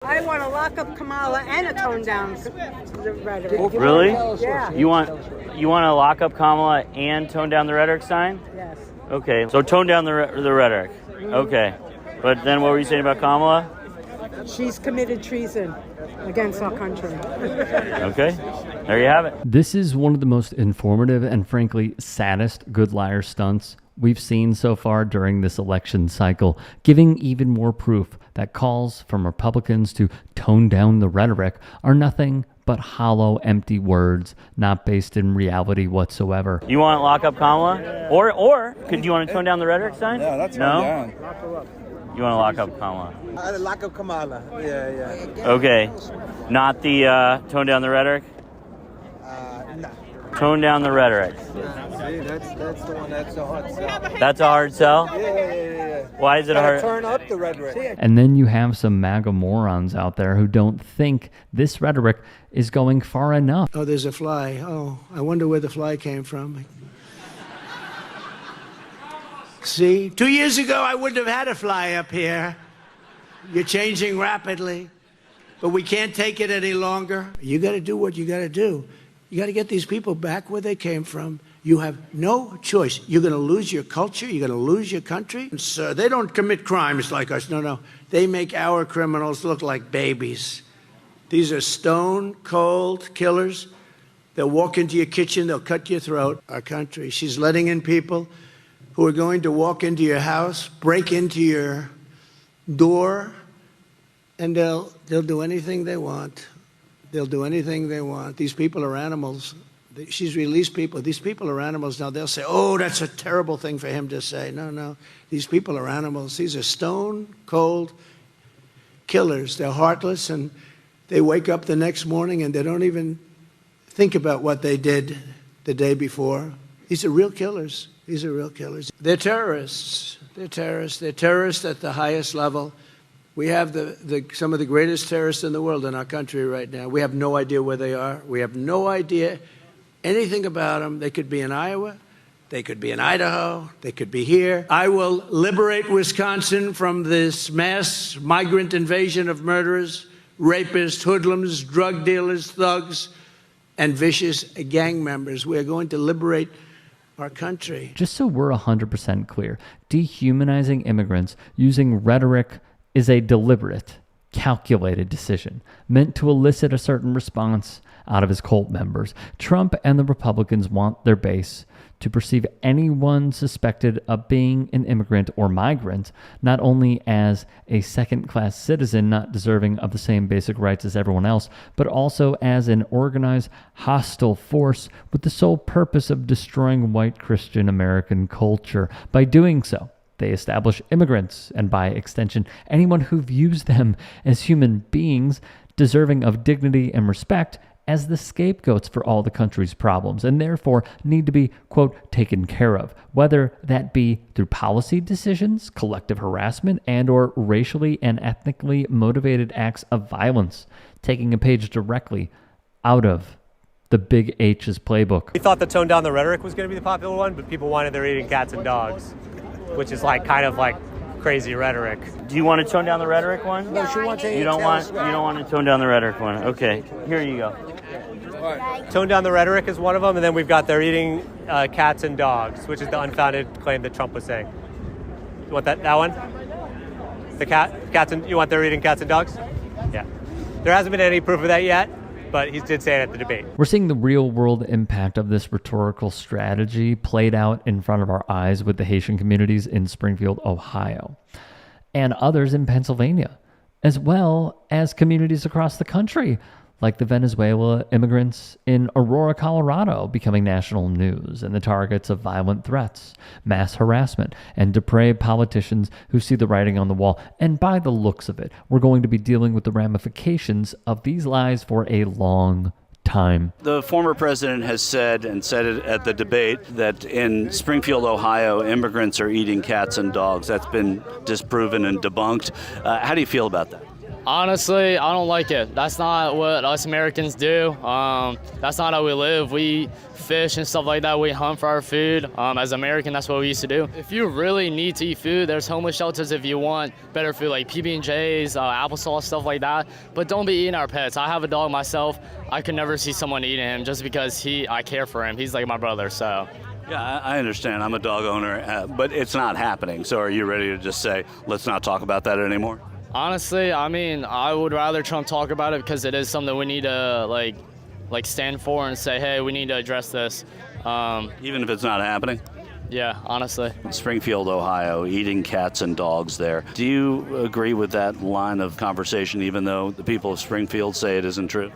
I want to lock up Kamala and a tone down the rhetoric. Really? Yeah. You want to lock up Kamala and tone down the rhetoric sign? Yes. Okay, so tone down the rhetoric. Okay, but then what were you saying about Kamala? She's committed treason against our country. Okay, there you have it. This is one of the most informative and frankly saddest good liar stunts we've seen so far during this election cycle, giving even more proof that calls from Republicans to tone down the rhetoric are nothing but hollow, empty words, not based in reality whatsoever. You want to lock up Kamala? Or could you want to tone down the rhetoric sign? Yeah, that's no. down. You want to lock up Kamala? I lock up Kamala. Yeah. Okay, not the tone down the rhetoric. No. Tone down the rhetoric. See, that's the one that's a hard sell. That's a hard sell. Yeah. Why is it hard? Turn up the rhetoric. And then you have some MAGA morons out there who don't think this rhetoric is going far enough. Oh, there's a fly. Oh, I wonder where the fly came from. See, 2 years ago, I wouldn't have had a fly up here. You're changing rapidly, but we can't take it any longer. You got to do what you got to do. You got to get these people back where they came from. You have no choice. You're going to lose your culture. You're going to lose your country. Sir, they don't commit crimes like us. No. They make our criminals look like babies. These are stone cold killers. They'll walk into your kitchen. They'll cut your throat. Our country. She's letting in people who are going to walk into your house, break into your door, and they'll do anything they want. They'll do anything they want. These people are animals. She's released people. These people are animals. Now they'll say, oh, that's a terrible thing for him to say. No. These people are animals. These are stone cold killers. They're heartless, and they wake up the next morning and they don't even think about what they did the day before. These are real killers. These are real killers. They're terrorists. They're terrorists at the highest level. We have some of the greatest terrorists in the world in our country right now. We have no idea where they are. We have no idea anything about them. They could be in Iowa. They could be in Idaho. They could be here. I will liberate Wisconsin from this mass migrant invasion of murderers, rapists, hoodlums, drug dealers, thugs, and vicious gang members. We are going to liberate our country. Just so we're 100% clear, dehumanizing immigrants using rhetoric is a deliberate, calculated decision meant to elicit a certain response out of his cult members. Trump and the Republicans want their base to perceive anyone suspected of being an immigrant or migrant not only as a second-class citizen not deserving of the same basic rights as everyone else, but also as an organized, hostile force with the sole purpose of destroying white Christian American culture. By doing so, they establish immigrants, and by extension, anyone who views them as human beings deserving of dignity and respect, as the scapegoats for all the country's problems, and therefore need to be, quote, taken care of, whether that be through policy decisions, collective harassment, and or racially and ethnically motivated acts of violence, taking a page directly out of the Big H's playbook. We thought the tone down the rhetoric was going to be the popular one, but people wanted they're eating cats and dogs, which is kind of crazy rhetoric. Do you want to tone down the rhetoric one? No, she wants to. You don't want to tone down the rhetoric one. Okay, here you go. Tone down the rhetoric is one of them, and then we've got they're eating cats and dogs, which is the unfounded claim that Trump was saying. You want that one? The cats and you want they're eating cats and dogs? Yeah. There hasn't been any proof of that yet, but he did say it at the debate. We're seeing the real-world impact of this rhetorical strategy played out in front of our eyes with the Haitian communities in Springfield, Ohio, and others in Pennsylvania, as well as communities across the country, like the Venezuela immigrants in Aurora, Colorado, becoming national news and the targets of violent threats, mass harassment, and depraved politicians who see the writing on the wall. And by the looks of it, we're going to be dealing with the ramifications of these lies for a long time. The former president has said, and said it at the debate, that in Springfield, Ohio, immigrants are eating cats and dogs. That's been disproven and debunked. How do you feel about that? Honestly, I don't like it. That's not what us Americans do. That's not how we live. We fish and stuff like that. We hunt for our food. As American, that's what we used to do. If you really need to eat food, there's homeless shelters if you want better food, like PB&J's, applesauce, stuff like that. But don't be eating our pets. I have a dog myself. I could never see someone eating him just because I care for him. He's like my brother, so. Yeah, I understand. I'm a dog owner, but it's not happening. So are you ready to just say, let's not talk about that anymore? Honestly, I mean, I would rather Trump talk about it because it is something we need to like stand for and say, hey, we need to address this. Even if it's not happening? Yeah, honestly. Springfield, Ohio, eating cats and dogs there. Do you agree with that line of conversation, even though the people of Springfield say it isn't true?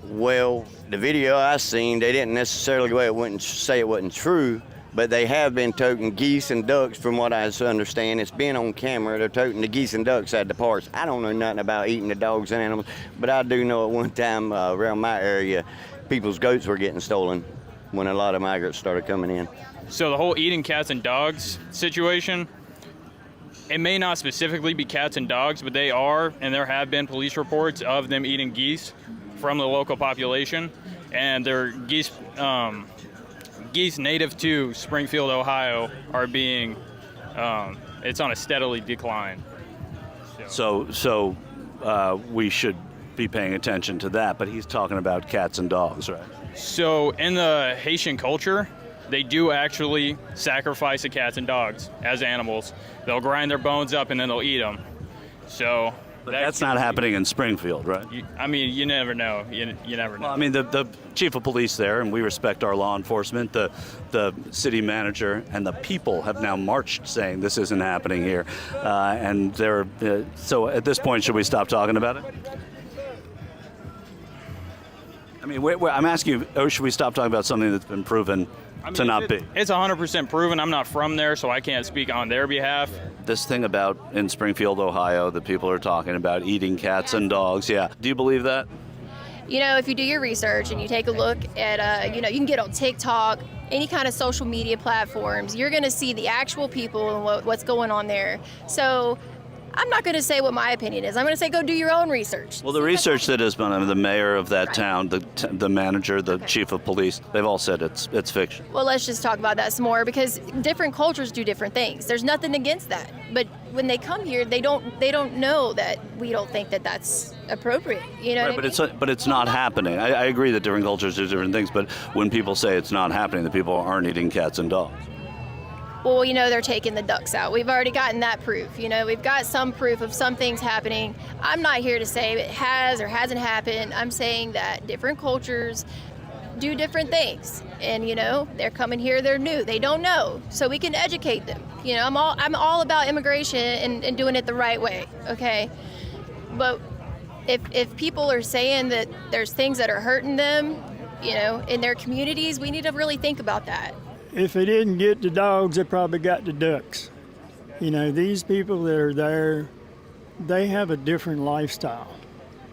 Well, the video I seen, they didn't necessarily go ahead and say it wasn't true, but they have been toting geese and ducks, from what I understand. It's been on camera. They're toting the geese and ducks at the parks. I don't know nothing about eating the dogs and animals, but I do know at one time around my area, people's goats were getting stolen when a lot of migrants started coming in. So the whole eating cats and dogs situation, it may not specifically be cats and dogs, but they are, and there have been police reports of them eating geese from the local population, and they're geese native to Springfield, Ohio, are being, it's on a steadily decline. So we should be paying attention to that, but he's talking about cats and dogs, right? So in the Haitian culture, they do actually sacrifice the cats and dogs as animals. They'll grind their bones up and then they'll eat them. So but that's not happening in Springfield, right? I mean, you never know. You never know. Well, I mean, the chief of police there, and we respect our law enforcement, the city manager, and the people have now marched saying this isn't happening here. And they're so at this point, should we stop talking about it? I mean, I'm asking you, should we stop talking about something that's been proven to not be? It's 100% proven. I'm not from there, so I can't speak on their behalf. This thing about in Springfield, Ohio, that people are talking about eating cats and dogs, yeah. Do you believe that? You know, if you do your research and you take a look at, you can get on TikTok, any kind of social media platforms, you're going to see the actual people and what's going on there. So I'm not going to say what my opinion is. I'm going to say go do your own research. Well, the research that has been, the mayor of that town, the manager, the chief of police, they've all said it's fiction. Well, let's just talk about that some more, because different cultures do different things. There's nothing against that. But when they come here, they don't know that we don't think that that's appropriate. You know right, what I mean? But it's not happening. I agree that different cultures do different things, but when people say it's not happening, the people aren't eating cats and dogs. Well, they're taking the ducks out. We've already gotten that proof. We've got some proof of some things happening. I'm not here to say it has or hasn't happened. I'm saying that different cultures do different things. And, they're coming here, they're new. They don't know. So we can educate them. I'm all about immigration and doing it the right way, okay? But if people are saying that there's things that are hurting them, in their communities, we need to really think about that. If they didn't get the dogs, they probably got the ducks. These people that are there, they have a different lifestyle,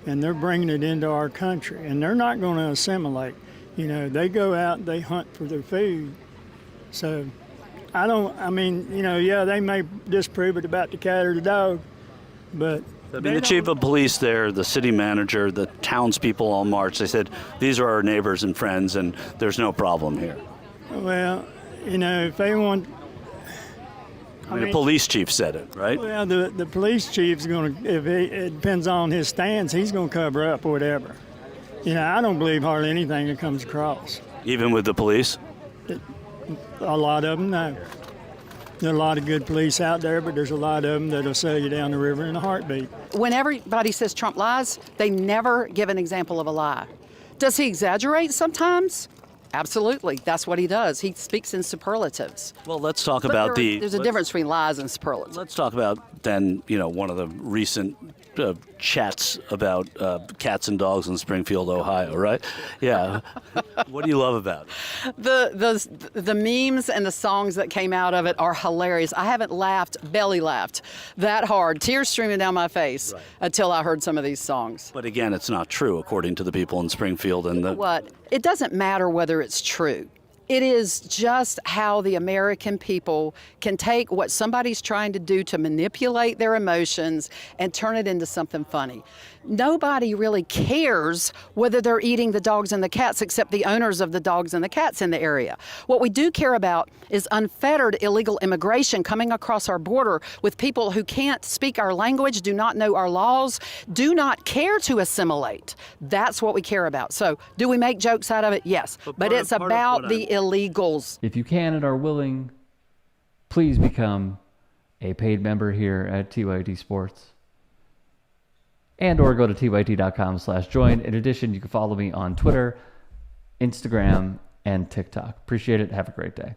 and they're bringing it into our country, and they're not going to assimilate. They go out, they hunt for their food. So they may disprove it about the cat or the dog, but the chief of police there, the city manager, the townspeople all marched. They said, these are our neighbors and friends, and there's no problem here. Well, if they want... the police chief said it, right? Well, the police chief's going to, it depends on his stance, he's going to cover up whatever. I don't believe hardly anything that comes across. Even with the police? A lot of them, no. There are a lot of good police out there, but there's a lot of them that'll sell you down the river in a heartbeat. When everybody says Trump lies, they never give an example of a lie. Does he exaggerate sometimes? Absolutely. That's what he does. He speaks in superlatives. Well, let's talk about there's a difference between lies and superlatives. Let's talk about then, one of the recent chats about cats and dogs in Springfield, Ohio, right? Yeah. What do you love about it? The memes and the songs that came out of it are hilarious. I haven't belly laughed that hard, tears streaming down my face until I heard some of these songs. But again, it's not true, according to the people in Springfield. What? It doesn't matter whether it's true. It is just how the American people can take what somebody's trying to do to manipulate their emotions and turn it into something funny. Nobody really cares whether they're eating the dogs and the cats except the owners of the dogs and the cats in the area. What we do care about is unfettered illegal immigration coming across our border with people who can't speak our language, do not know our laws, do not care to assimilate. That's what we care about. So do we make jokes out of it? Yes. But it's about the illegals. If you can and are willing, please become a paid member here at TYT Sports. And or go to tyt.com/join. In addition, you can follow me on Twitter, Instagram, and TikTok. Appreciate it. Have a great day.